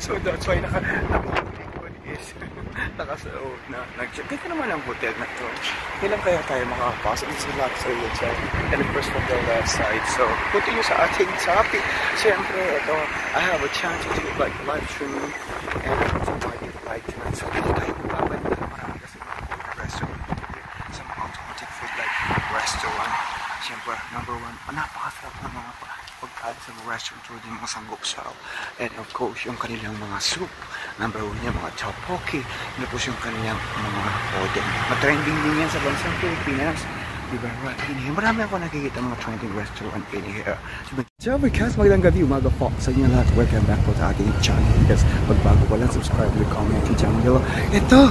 So that's why naka-likod is nakasaot na nag-check. Kaya naman ang hotel na to. Kailan kaya tayo makakapasok sa luxury hotel? And of course from the left side. So continue sa ating topic. Siyempre, ito, I have a chance to do like live streaming and to party like tonight. So dito tayo magbabalik na marami kasi mga restaurant sa mga automatic food like restaurant. Siyempre, number one, napakasarap na mga pagkain sa mga restaurant or yung mga sanggupsal. And of course, yung kanilang mga soup. Number one yung mga tteokbokki. And of course, yung kanilang mga oden. Matrending din yan sa bansang Pilipinas. Diba? Right in here. Marami ako nakikita mga trending restaurant in here. So, because magandang gabi, umaga po sa inyo lahat. Welcome back po sa ating channel. Because pagbago ko lang, subscribe, like, comment, yung channel nyo. Ito!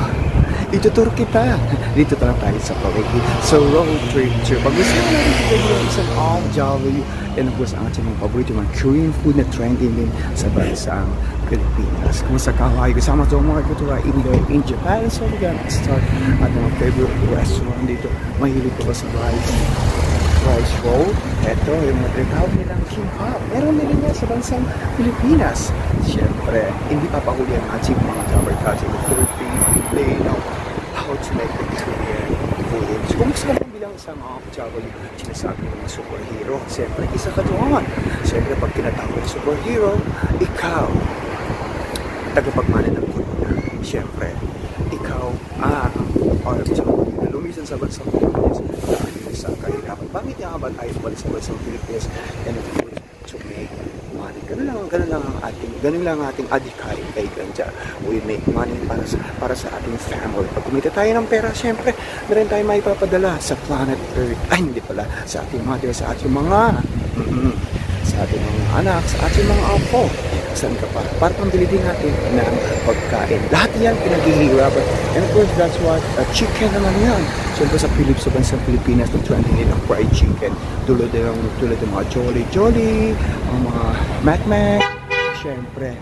Ituturo kita. Dito lang tayo sa Palengke. So, road trip to pag-usap natin dito isang all-jolly. And of course, ang ating mga paborito, mga Korean food na trending din sa bansang Pilipinas. Kumusta ka? Ay, kasama sa mga kultura in Japan. So, we're gonna start at mga favorite restaurant dito. Mahilig ko ba sa rice roll? Ito, yung matritawag nilang kimbap. Meron din yan sa bansang Pilipinas. Siyempre, hindi papahuli ang ating mga cover cuts in the Philippines. They know how to make the Korean food. So, kung gusto ka bilang isang OFW, sinasabi ng mga superhero, siyempre, isa ka doon. Siyempre, pag tinatawag ng superhero, ikaw, tagapagmana ng corona. Siyempre, ikaw ang OFW na lumisan sa bansang Pilipinas dahil sa kahirapan. Bakit nga ba tayo balik sa bansang Pilipinas and of course, to make money? Ganun lang ang ating adhikain kay Ganja. We make money para sa ating family. Pag kumita tayo ng pera, siyempre, meron tayo maipapadala sa planet Earth. Ay, hindi pala. Sa ating mother, sa ating mga anak, sa ating mga apo. Saan ka pa? Para pambili din natin ng pagkain. Lahat yan pinaghihirapan. And of course, that's what chicken naman yan. Siyempre sa bansang Pilipinas, nag-trending nilang fried chicken. Tulad ng mga Jolly, ang mga Mac. Siyempre,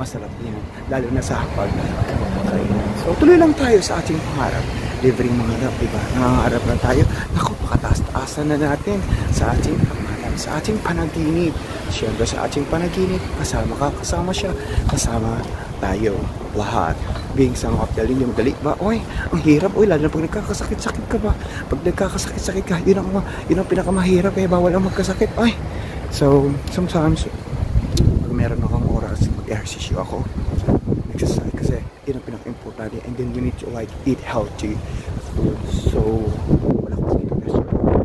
masarap yan. Lalo na sa pagkakakain. So, tuloy lang tayo sa ating pangarap. Libreng mangarap, diba? Nangangarap na tayo. Naku, pakataas-taasan na natin sa ating pangarap, sa ating panaginip. Siyempre, sa ating panaginip, kasama siya, kasama tayo lahat. Being sa mga kapdali, hindi madali ba? Oy, ang hirap. Oy, lalo na pag nagkakasakit-sakit ka ba? Pag nagkakasakit-sakit ka, yun ang pinakamahirap. Eh, bawal ang magkasakit. Ay, so, sometimes, pag meron akong oras, mag-ehersisyo ako. Exercise kasi yun ang pinaka-importante. And then we need to like eat healthy food. So, wala akong dito restaurant.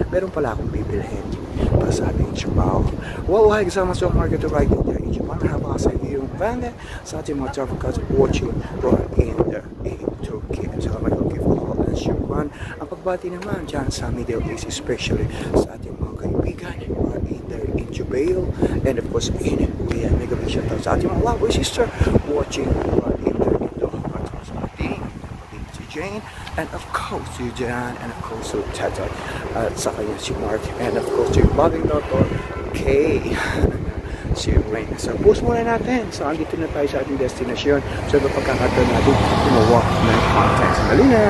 Meron pala akong bibilhin para sa ating trabaho. Well, hi, kasama sa market right in there in Japan. Habang sa yung banda sa ating mga travel guys watching right in there in Turkey. So, I'm going to give all and Japan. Ang pagbati naman dyan sa Middle East, especially sa ating mga kaibigan right in there in Jubail. And of course, in Korea, mega big shout out sa ating mga lovely sister watching right in there in Doha. Sa ating si Jane. And of course, si Jan, and of course, si Tata, sa kanya si Mark, and of course, si Bobby Notor, Kay, si Rain. So, post muna natin. So, andito na tayo sa ating destination. So, pagkakataon natin, gumawa ng content. Sandali na!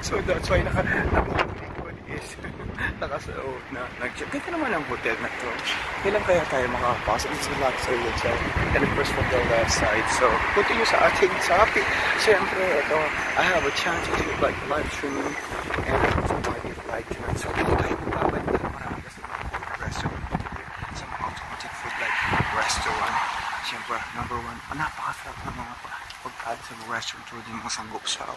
So that's why naka-likod is nakasaot na nag-check. Kaya naman ang hotel na to. Kailan kaya tayo makakapasok sa luxury hotel? And of course from the left side. So continue sa ating topic. Siyempre, ito, I have a chance to do like live streaming and to party like tonight. So dito tayo magbabalik na marami kasi mga restaurant sa mga automatic food like restaurant. Siyempre, number one, napakasarap na mga pagkain sa mga restaurant or yung mga sanggupsal.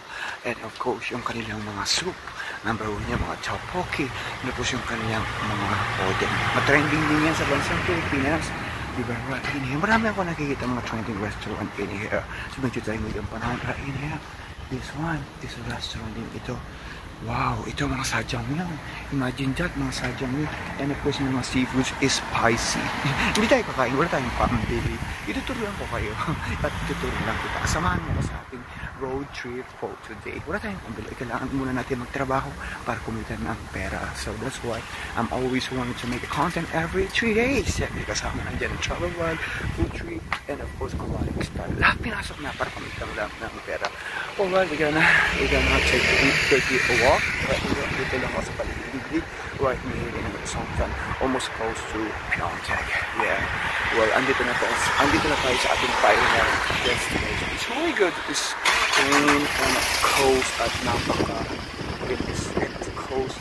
And of course, yung kanilang mga soup. Number one yung mga tteokbokki. And of course, yung kanilang mga oden. Matrending din yan sa bansang Pilipinas. Diba? Right in here. Marami ako nakikita mga trending restaurant in here. So medyo tayo ngayon panahon right in here. this restaurant din ito. Wow, ito mga sadyang. Imagine that, mga sadyang. And of course, mga seafoods is spicy. Hindi tayo kakain, wala tayong pambili. Ituturuan ko kayo. At ituturuan lang kita. Samahan mo ko sa ating road trip for today. Wala tayong pambili. Kailangan muna natin magtrabaho para kumita ng pera. So that's why I'm always wanting to make a content every 3 days. Siyempre kasama nandiyan ang travel vlog, food trip, and of course, Kawalik style. Lahat pinasok na para kumita ng pera. Alright, we're gonna take it a walk. Dito lang ako sa paligid. Right here in Songtan, almost close to Pyeongtaek. Yeah. Well, andito na tayo sa ating final destination. It's really good. It's clean and coast at napaka. It's coast.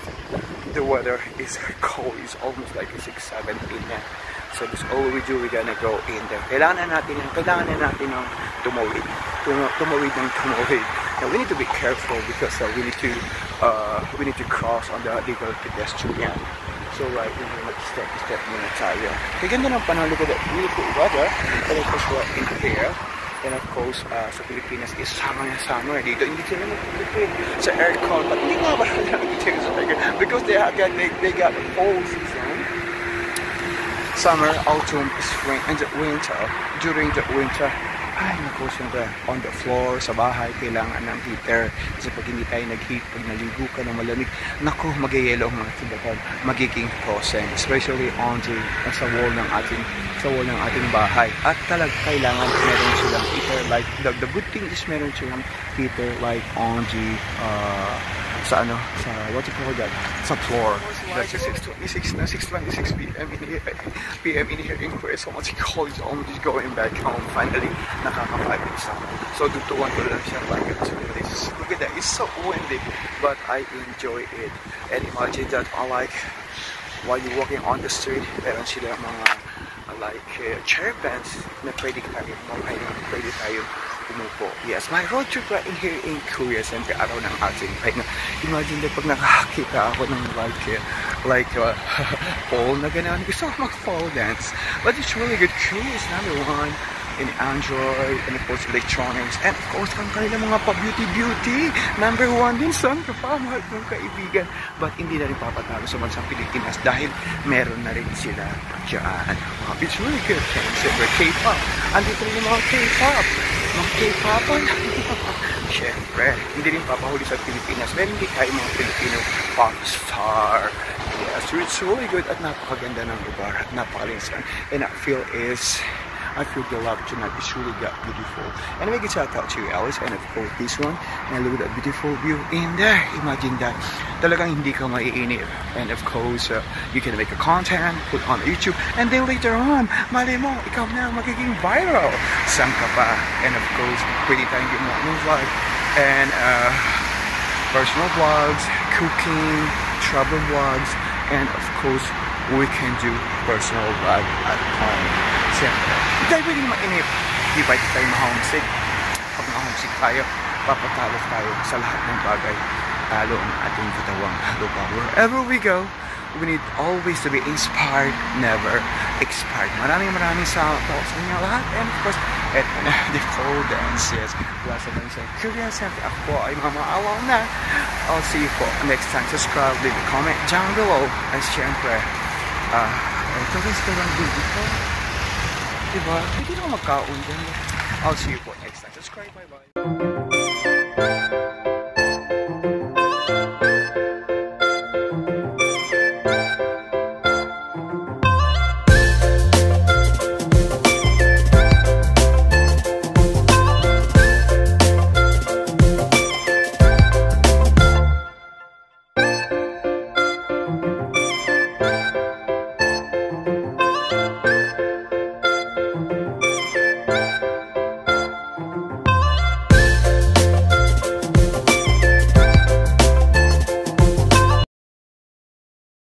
The weather is cold. It's almost like 6-7 p.m. So that's all we do. We're gonna go in there. Kailangan na natin ng tumawid. Now we need to be careful because we need to cross on the legal pedestrian. So right, we need to step muna tayo. Kaya ganda ng panahon, look at that beautiful weather. And of course we're in here. And of course sa Pilipinas is summer dito. Hindi sila nagpipin sa aircon. But hindi nga ba nagpipin sa aircon? Because they got a full season. Summer, autumn, spring, and the winter. During the winter, ay naku, siyempre, on the floor, sa bahay, kailangan ng heater. Kasi pag hindi tayo nag-heat, pag naligo ka ng malamig, naku, mag-yellow ang mga tibatan, magiging frozen. Especially sa wall ng ating bahay. At talaga, kailangan meron silang heater. Like, the good thing is meron silang heater like on the, what you call that? Sa floor. That's 6:26 p.m. in here in Korea. So much cold. It's almost going back home. Finally, nakaka-5 na. So, dutuan ko lang siya. Look at that. It's so windy. But I enjoy it. And imagine that, while you're walking on the street, meron sila mga chair bands na pwede tayo umupo. Yes, my road trip right in here in Korea, siyempre araw ng ating pahinga. Imagine that pag nakakita ako ng pole na gano'n, gusto ko mag-pole dance. But it's really good. Korea is #1 in Android, and of course electronics, and of course ang kanilang mga pa-beauty. #1 din, son ka pa, mahal kong kaibigan. But hindi na rin papatalo sa bansang Pilipinas dahil meron na rin sila dyan. It's really good. Siyempre K-pop. Andito rin yung mga K-pop. Mga K-popan. Siyempre, hindi rin papahuli sa Pilipinas. Meron din tayo mga Filipino pop star. Yeah, so it's really good at napakaganda ng lugar at napakalinis. And I feel the love tonight is really that beautiful. And I make a shout out to you, Alice, and of course this one. And look at that beautiful view in there. Imagine that. Talagang hindi ka maiinip. And of course, you can make a content, put on YouTube, and then later on, mali mo, ikaw na magiging viral. Saan ka pa? And of course, pwede tayong gumawa ng vlog. And personal vlogs, cooking, travel vlogs, and of course, we can do personal vlog at home. Siyempre, hindi tayo pwede mainip. Di ba tayo ma-homesick? Pag ma-homesick tayo, papatalo tayo sa lahat ng bagay. Talo ang ating katawang lupa. Wherever we go, we need always to be inspired, never expired. Maraming salamat po sa inyo lahat. And of course, eto na, the pole dance. Yes, wala sa mga Korean. Siyempre, ako po ay mamaawaw na. I'll see you po next time. Subscribe, leave a comment down below. And siyempre, ito restaurant din ito. Diba? Hindi na magkaon dyan. I'll see you po next time. Subscribe. Bye-bye.